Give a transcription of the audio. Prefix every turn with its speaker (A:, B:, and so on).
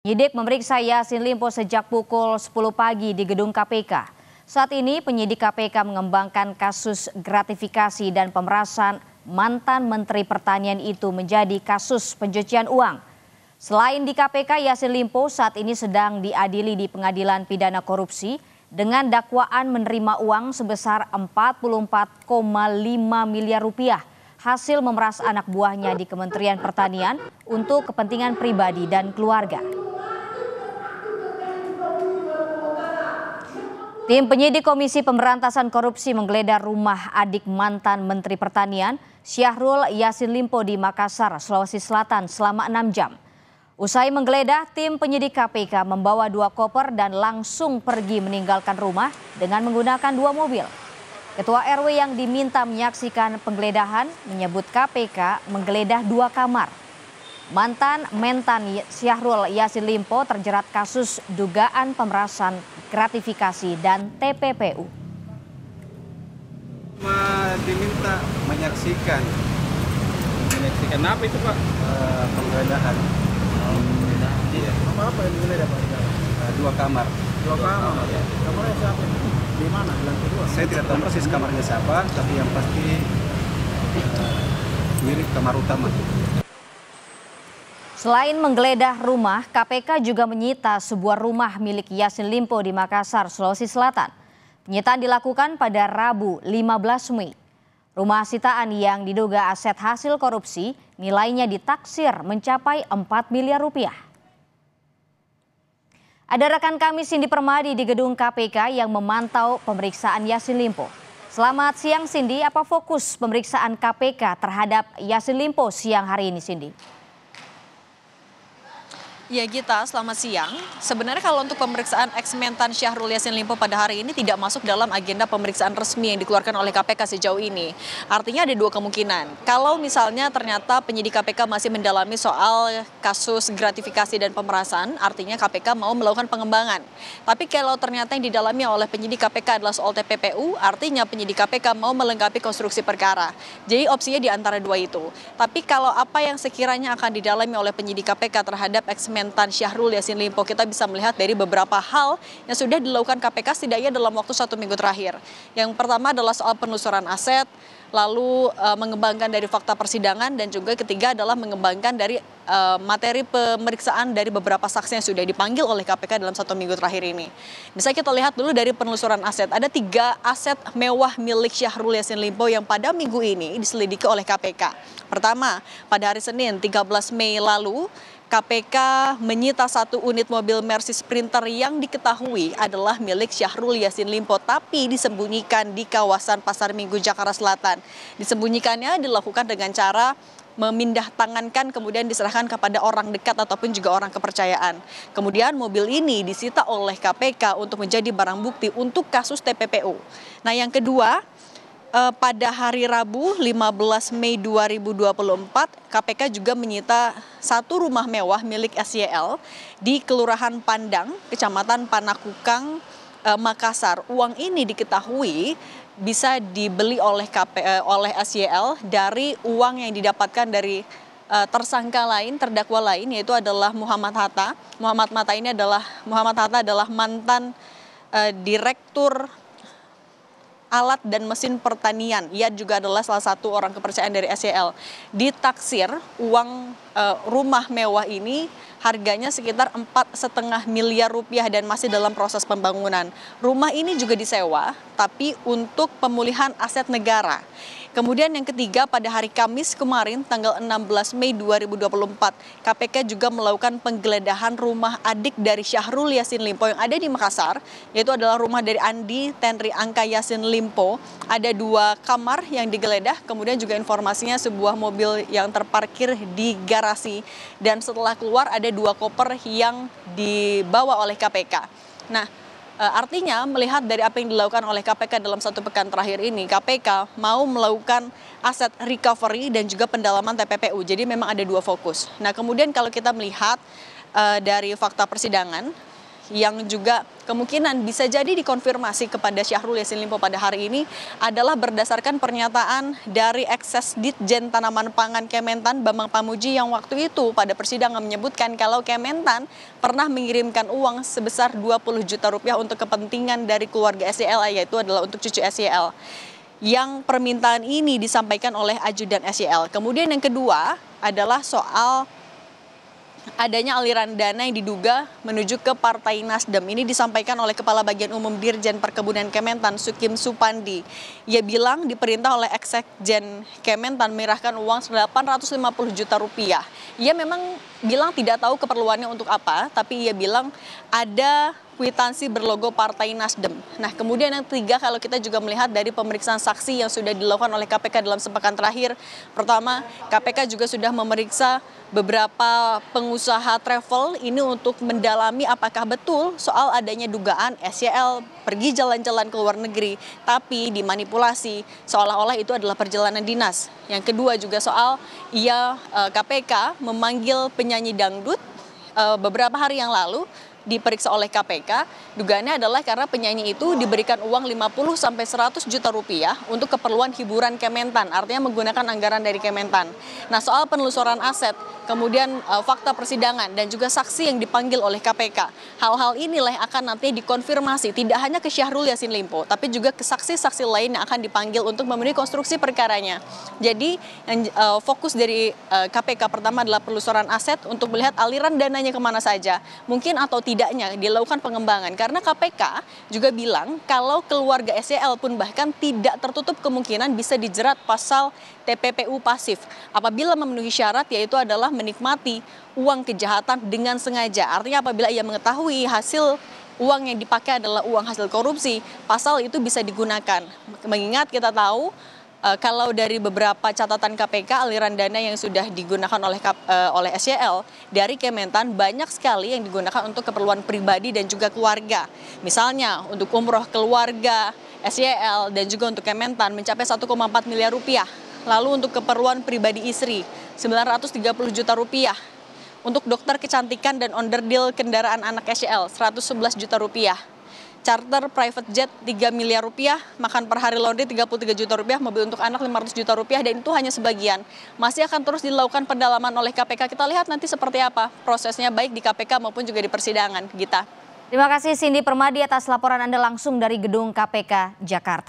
A: Penyidik memeriksa Yassin Limpo sejak pukul 10 pagi di gedung KPK. Saat ini penyidik KPK mengembangkan kasus gratifikasi dan pemerasan mantan Menteri Pertanian itu menjadi kasus pencucian uang. Selain di KPK, Yassin Limpo saat ini sedang diadili di Pengadilan Pidana Korupsi dengan dakwaan menerima uang sebesar 44,5 miliar rupiah hasil memeras anak buahnya di Kementerian Pertanian untuk kepentingan pribadi dan keluarga. Tim penyidik Komisi Pemberantasan Korupsi menggeledah rumah adik mantan Menteri Pertanian Syahrul Yassin Limpo di Makassar, Sulawesi Selatan selama 6 jam. Usai menggeledah, tim penyidik KPK membawa 2 koper dan langsung pergi meninggalkan rumah dengan menggunakan 2 mobil. Ketua RW yang diminta menyaksikan penggeledahan menyebut KPK menggeledah 2 kamar. Mantan Mentan Syahrul Yassin Limpo terjerat kasus dugaan pemerasan gratifikasi dan TPPU.
B: Diminta menyaksikan.
C: Menyaksikan apa itu, Pak?
B: Penggeledahan.
C: Iya. Apa yang digeledah, Pak?
B: 2 kamar.
C: 2 kamar. Ya. Kamarnya siapa? Di mana? Di lantai 2?
B: Saya tidak tahu persis kamarnya siapa, tapi yang pasti mirip kamar utama.
A: Selain menggeledah rumah, KPK juga menyita sebuah rumah milik Yassin Limpo di Makassar, Sulawesi Selatan. Penyitaan dilakukan pada Rabu 15 Mei. Rumah sitaan yang diduga aset hasil korupsi nilainya ditaksir mencapai 4 miliar rupiah. Ada rekan kami Cindy Permadi di gedung KPK yang memantau pemeriksaan Yassin Limpo. Selamat siang Cindy, apa fokus pemeriksaan KPK terhadap Yassin Limpo siang hari ini Cindy?
D: Ya Gita, selamat siang. Sebenarnya kalau untuk pemeriksaan ex-mentan Syahrul Yassin Limpo pada hari ini tidak masuk dalam agenda pemeriksaan resmi yang dikeluarkan oleh KPK sejauh ini. Artinya ada 2 kemungkinan. Kalau misalnya ternyata penyidik KPK masih mendalami soal kasus gratifikasi dan pemerasan, artinya KPK mau melakukan pengembangan. Tapi kalau ternyata yang didalami oleh penyidik KPK adalah soal TPPU, artinya penyidik KPK mau melengkapi konstruksi perkara. Jadi opsinya di antara 2 itu. Tapi kalau apa yang sekiranya akan didalami oleh penyidik KPK terhadap ex-mentan Syahrul Yassin Limpo, kita bisa melihat dari beberapa hal yang sudah dilakukan KPK setidaknya dalam waktu 1 minggu terakhir. Yang pertama adalah soal penelusuran aset, lalu mengembangkan dari fakta persidangan, dan juga ketiga adalah mengembangkan dari materi pemeriksaan dari beberapa saksi yang sudah dipanggil oleh KPK dalam 1 minggu terakhir ini. Misalnya kita lihat dulu dari penelusuran aset, ada 3 aset mewah milik Syahrul Yassin Limpo yang pada minggu ini diselidiki oleh KPK. Pertama, pada hari Senin 13 Mei lalu, KPK menyita 1 unit mobil Mercy Sprinter yang diketahui adalah milik Syahrul Yassin Limpo, tapi disembunyikan di kawasan Pasar Minggu, Jakarta Selatan. Disembunyikannya dilakukan dengan cara memindah tangankan kemudian diserahkan kepada orang dekat ataupun juga orang kepercayaan. Kemudian mobil ini disita oleh KPK untuk menjadi barang bukti untuk kasus TPPU. Nah yang kedua, pada hari Rabu 15 Mei 2024, KPK juga menyita 1 rumah mewah milik SYL di Kelurahan Pandang, Kecamatan Panakukang, Makassar. Uang ini diketahui bisa dibeli oleh SYL dari uang yang didapatkan dari tersangka lain, terdakwa lain, yaitu adalah Muhammad Hatta. Muhammad Hatta adalah mantan direktur alat dan mesin pertanian. Ia juga adalah salah satu orang kepercayaan dari SYL. Ditaksir uang rumah mewah ini harganya sekitar 4,5 miliar rupiah dan masih dalam proses pembangunan. Rumah ini juga disewa, tapi untuk pemulihan aset negara. Kemudian yang ketiga, pada hari Kamis kemarin tanggal 16 Mei 2024, KPK juga melakukan penggeledahan rumah adik dari Syahrul Yassin Limpo yang ada di Makassar, yaitu adalah rumah dari Andi Tenri Angka Yassin Limpo. Ada 2 kamar yang digeledah, kemudian juga informasinya sebuah mobil yang terparkir di garasi, dan setelah keluar ada 2 koper yang dibawa oleh KPK. Nah, artinya melihat dari apa yang dilakukan oleh KPK dalam 1 pekan terakhir ini, KPK mau melakukan aset recovery dan juga pendalaman TPPU. Jadi memang ada 2 fokus. Nah kemudian kalau kita melihat dari fakta persidangan yang juga kemungkinan bisa jadi dikonfirmasi kepada Syahrul Yassin Limpo pada hari ini adalah berdasarkan pernyataan dari Ex-Ditjen Tanaman Pangan Kementan Bambang Pamuji yang waktu itu pada persidangan menyebutkan kalau Kementan pernah mengirimkan uang sebesar 20 juta rupiah untuk kepentingan dari keluarga SYL, yaitu adalah untuk cucu SYL. Yang permintaan ini disampaikan oleh ajudan SYL. Kemudian yang kedua adalah soal adanya aliran dana yang diduga menuju ke Partai Nasdem. Ini disampaikan oleh Kepala Bagian Umum Dirjen Perkebunan Kementan, Sukim Supandi. Ia bilang diperintah oleh Ex-Sekjen Kementan menyerahkan uang 850 juta rupiah. Ia memang bilang tidak tahu keperluannya untuk apa, tapi ia bilang ada kwitansi berlogo Partai Nasdem. Nah, kemudian yang ketiga, kalau kita juga melihat dari pemeriksaan saksi yang sudah dilakukan oleh KPK dalam sepekan terakhir. Pertama, KPK juga sudah memeriksa beberapa pengusaha travel ini untuk mendalami apakah betul soal adanya dugaan SYL pergi jalan-jalan ke luar negeri, tapi dimanipulasi seolah-olah itu adalah perjalanan dinas. Yang kedua juga soal KPK memanggil penyanyi dangdut beberapa hari yang lalu diperiksa oleh KPK, dugaannya adalah karena penyanyi itu diberikan uang 50 sampai 100 juta rupiah untuk keperluan hiburan Kementan, artinya menggunakan anggaran dari Kementan. Nah, soal penelusuran aset, kemudian fakta persidangan dan juga saksi yang dipanggil oleh KPK. Hal-hal inilah yang akan nanti dikonfirmasi tidak hanya ke Syahrul Yassin Limpo, tapi juga ke saksi-saksi lain yang akan dipanggil untuk memenuhi konstruksi perkaranya. Jadi yang fokus dari KPK pertama adalah penelusuran aset untuk melihat aliran dananya kemana saja, mungkin atau tidaknya dilakukan pengembangan. Karena KPK juga bilang kalau keluarga SYL pun bahkan tidak tertutup kemungkinan bisa dijerat pasal TPPU pasif apabila memenuhi syarat, yaitu adalah menikmati uang kejahatan dengan sengaja. Artinya apabila ia mengetahui hasil uang yang dipakai adalah uang hasil korupsi, pasal itu bisa digunakan. Mengingat kita tahu kalau dari beberapa catatan KPK, aliran dana yang sudah digunakan oleh SYL dari Kementan banyak sekali yang digunakan untuk keperluan pribadi dan juga keluarga. Misalnya untuk umroh keluarga SYL dan juga untuk Kementan mencapai 1,4 miliar rupiah. Lalu untuk keperluan pribadi istri 930 juta rupiah. Untuk dokter kecantikan dan onderdil kendaraan anak SYL 111 juta rupiah. Charter private jet 3 miliar rupiah, makan per hari laundry 33 juta rupiah, mobil untuk anak 500 juta rupiah, dan itu hanya sebagian. Masih akan terus dilakukan pendalaman oleh KPK. Kita lihat nanti seperti apa prosesnya baik di KPK maupun juga di persidangan. Gita.
A: Terima kasih Cindy Permadi atas laporan Anda langsung dari gedung KPK Jakarta.